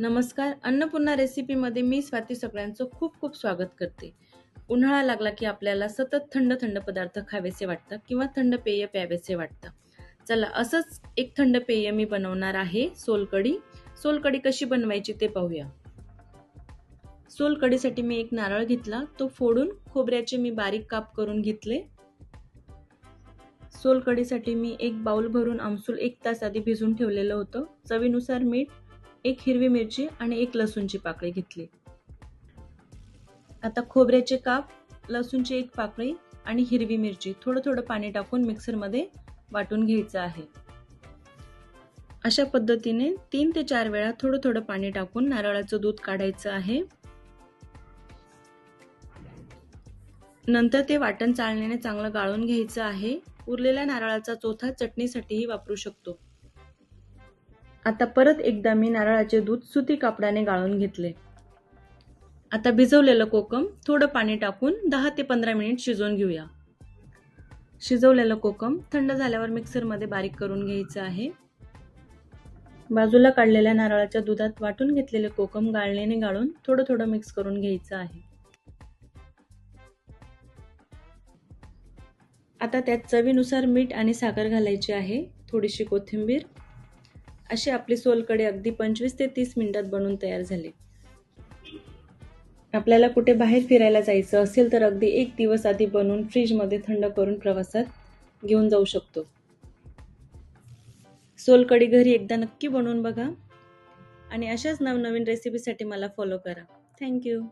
नमस्कार. अन्नपूर्णा रेसिपीमध्ये मी स्वाती सगळ्यांचं खूप खूप स्वागत करते. उन्हाळा लागला की आपल्याला सतत थंड थंड पदार्थ खावेसे वाटतात किंवा थंड पेय प्यावेसे वाटतं. चला असंच एक थंड पेय मी बनवणार आहे, सोलकढी. सोलकढी कशी बनवायची ते पाहूया. सोलकढीसाठी मी एक नारळ घेतला, तो फोडून खोबऱ्याचे मी बारीक काप करून घेतले. सोलकढीसाठी मी एक बाउल भरून आमसूल 1 तास आधी भिजवून ठेवलेलं होतं. चवीनुसार मीठ, एक हिरवी मिरची आणि एक लसूणची पाकळी घेतली. आता खोबऱ्याचे काप, लसूणची एक पाकळी आणि हिरवी मिरची थोडं थोडं पाणी टाकून मिक्सरमध्ये वाटून घ्यायचं आहे. अशा पद्धतीने 3 ते 4 वेळा थोडं थोडं पाणी टाकून नारळाचं दूध काढायचं आहे. नंतर ते वाटण चाळणीने चांगलं गाळून घ्यायचं आहे. उरलेल्या नारळाचा चोथा चटणीसाठीही वापरू शकतो. आता परत एकदा मी नारळाचे दूध सुती कापडाने गाळून घेतले. आता भिजवलेलं कोकम थोडं पाणी टाकून 10 ते 15 मिनिट शिजवून घेऊया. शिजवलेलं कोकम थंड झाल्यावर मिक्सरमध्ये बारीक करून घ्यायचं आहे. बाजूला काढलेल्या नारळाच्या दुधात वाटून घेतलेले कोकम गाळणीने गाळून थोडं थोडं मिक्स करून घ्यायचं आहे. आता त्यात चवीनुसार मीठ आणि साखर घालायची आहे, थोडीशी कोथिंबीर. अशी आपली सोलकढी अगदी 25 ते 30 मिनिटात बनवून तयार झाली. आपल्याला कुठे बाहेर फिरायला जायचं असेल तर अगदी 1 दिवस आधी बनवून फ्रीजमध्ये थंड करून प्रवासात घेऊन जाऊ शकतो. सोलकढी घरी एकदा नक्की बनवून बघा आणि अशाच नवनवीन रेसिपीसाठी मला फॉलो करा. Thank you.